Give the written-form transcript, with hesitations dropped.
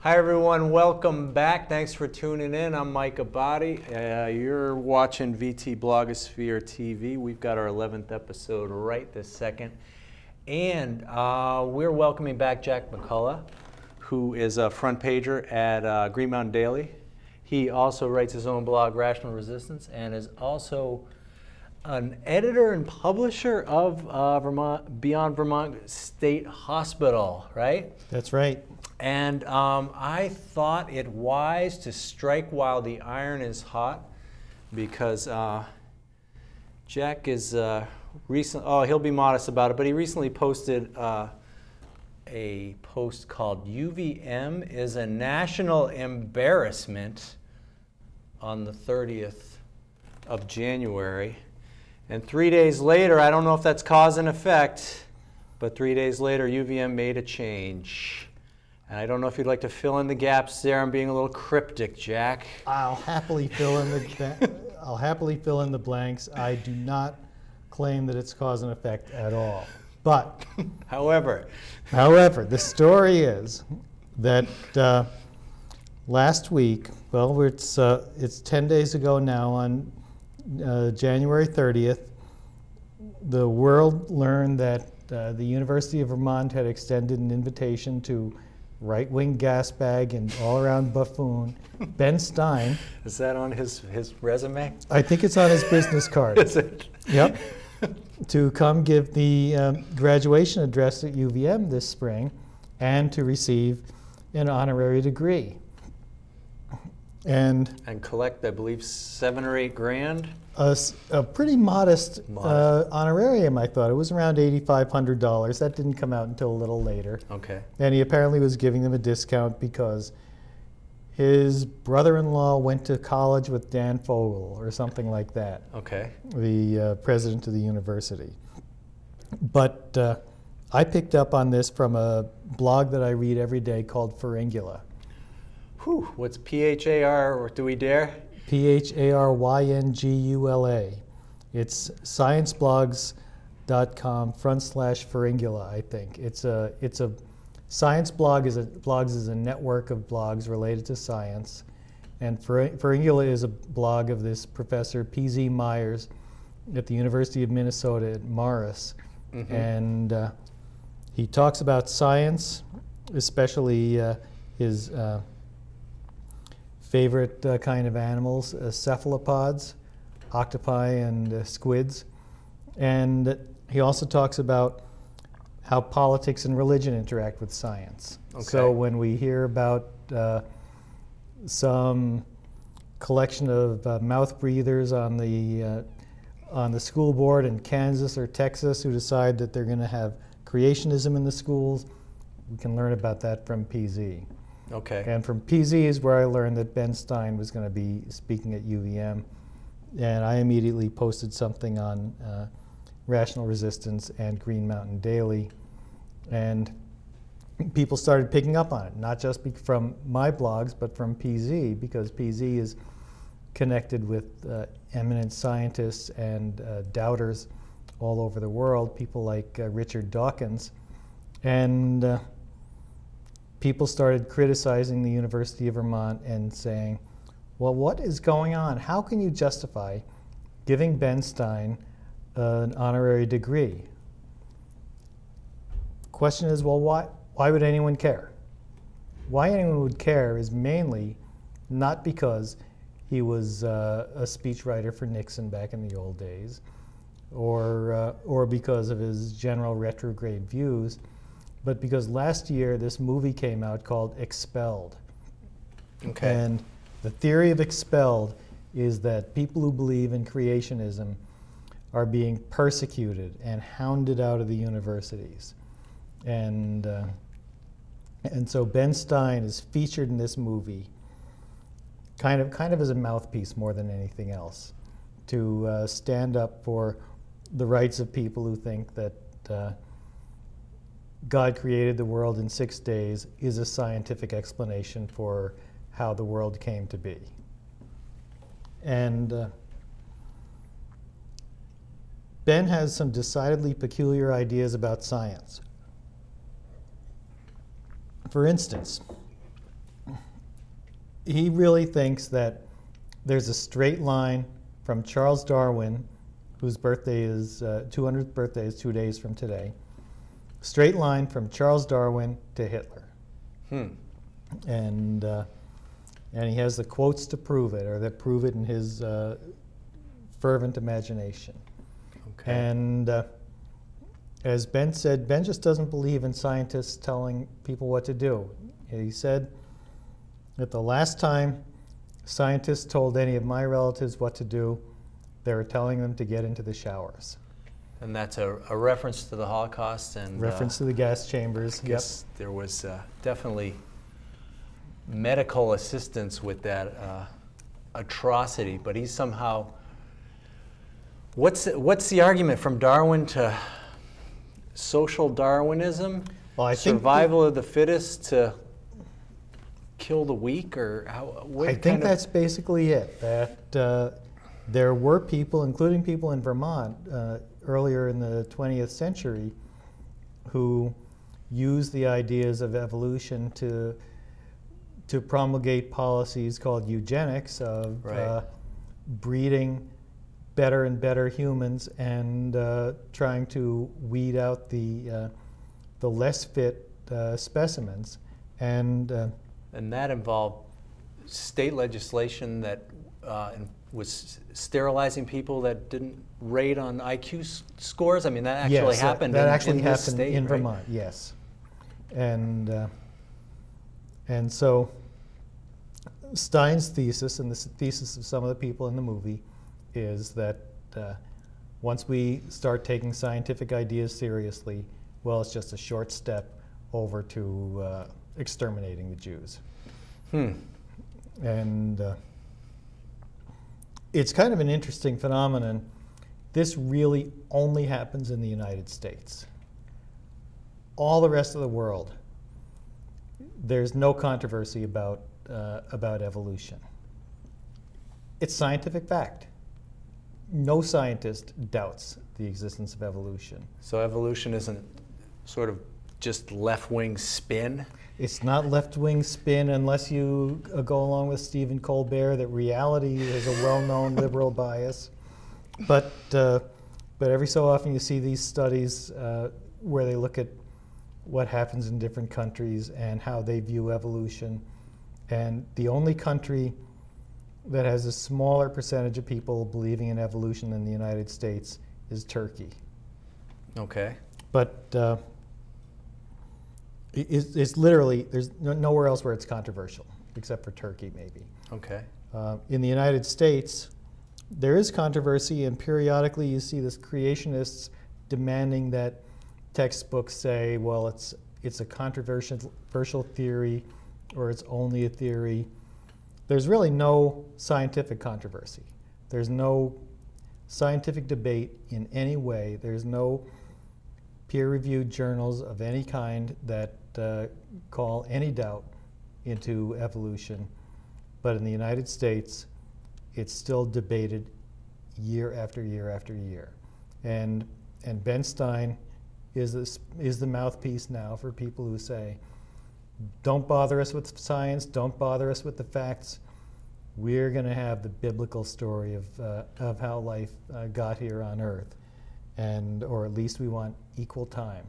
Hi everyone, welcome back. Thanks for tuning in. I'm Mike Abadi. You're watching VTblogosphereTV. We've got our 11th episode right this second. And we're welcoming back Jack McCullough, who is a front pager at Green Mountain Daily. He also writes his own blog, Rational Resistance, and is also an editor and publisher of Beyond Vermont State Hospital, right? That's right. And I thought it wise to strike while the iron is hot, because Jack is he'll be modest about it, but he recently posted a post called UVM is a National Embarrassment on the 30th of January. And 3 days later, I don't know if that's cause and effect, but 3 days later, UVM made a change. And I don't know if you'd like to fill in the gaps there. I'm being a little cryptic, Jack. I'll happily fill in the blanks. I do not claim that it's cause and effect at all. But however, the story is that last week, well, it's 10 days ago now, on January 30th, the world learned that the University of Vermont had extended an invitation to right-wing gasbag and all-around buffoon Ben Stein. Is that on his resume? I think it's on his business card. Is it? Yep. To come give the graduation address at UVM this spring and to receive an honorary degree. And collect, I believe, $7 or $8 grand? A pretty modest honorarium, I thought. It was around $8,500. That didn't come out until a little later. Okay. And he apparently was giving them a discount because his brother-in-law went to college with Dan Fogel or something like that. Okay. The president of the university. But I picked up on this from a blog that I read every day called Pharyngula. Whew, what's P-H-A-R, or do we dare? Pharyngula. It's scienceblogs.com/Pharyngula, I think. It's a science blog blogs is a network of blogs related to science, and Pharyngula is a blog of this professor P.Z. Myers at the University of Minnesota at Morris, and he talks about science, especially his favorite kind of animals, cephalopods, octopi and squids. And he also talks about how politics and religion interact with science. Okay. So when we hear about some collection of mouth breathers on the school board in Kansas or Texas who decide that they're going to have creationism in the schools, we can learn about that from PZ. Okay. And from PZ is where I learned that Ben Stein was going to be speaking at UVM. And I immediately posted something on Rational Resistance and Green Mountain Daily. And people started picking up on it, not just from my blogs, but from PZ, because PZ is connected with eminent scientists and doubters all over the world, people like Richard Dawkins. And people started criticizing the University of Vermont and saying, well, what is going on? How can you justify giving Ben Stein an honorary degree? The question is, well, why would anyone care? Why anyone would care is mainly not because he was a speechwriter for Nixon back in the old days, or because of his general retrograde views, but because last year this movie came out called Expelled. Okay. And the theory of Expelled is that people who believe in creationism are being persecuted and hounded out of the universities. And so Ben Stein is featured in this movie kind of as a mouthpiece more than anything else, to stand up for the rights of people who think that God created the world in 6 days is a scientific explanation for how the world came to be. And Ben has some decidedly peculiar ideas about science. For instance, he really thinks that there's a straight line from Charles Darwin, whose birthday is 200th birthday is 2 days from today. Straight line from Charles Darwin to Hitler. And he has the quotes to prove it, or that prove it in his fervent imagination. Okay. And as Ben said, Ben just doesn't believe in scientists telling people what to do. He said that the last time scientists told any of my relatives what to do, they were telling them to get into the showers. And that's a reference to the Holocaust and reference to the gas chambers. Yes, there was definitely medical assistance with that atrocity, but he's somehow. What's the argument from Darwin to social Darwinism? Well, I think survival of the fittest to kill the weak, or how? I think that's basically it. That there were people, including people in Vermont earlier in the 20th century, who used the ideas of evolution to promulgate policies called eugenics of breeding better and better humans and trying to weed out the less fit specimens. And that involved state legislation that was sterilizing people that didn't rate on IQ scores. I mean, that actually happened. That actually in happened state, in right? Vermont. Yes, and so Stein's thesis, and the thesis of some of the people in the movie, is that once we start taking scientific ideas seriously, well, it's just a short step over to exterminating the Jews. And it's kind of an interesting phenomenon. This really only happens in the United States. All the rest of the world, there's no controversy about evolution. It's scientific fact. No scientist doubts the existence of evolution. So evolution isn't sort of just left-wing spin? It's not left-wing spin unless you go along with Stephen Colbert that reality is a well-known liberal bias. But every so often you see these studies where they look at what happens in different countries and how they view evolution. And the only country that has a smaller percentage of people believing in evolution than the United States is Turkey. Okay. But it's literally, there's nowhere else where it's controversial, except for Turkey, maybe. Okay. In the United States, there is controversy, and periodically you see this creationists demanding that textbooks say, well, it's a controversial theory, or it's only a theory. There's really no scientific controversy. There's no scientific debate in any way. There's no peer-reviewed journals of any kind that call any doubt into evolution. But in the United States, it's still debated year after year after year. And Ben Stein is the mouthpiece now for people who say, don't bother us with science, don't bother us with the facts. We're going to have the biblical story of how life got here on Earth, or at least we want equal time.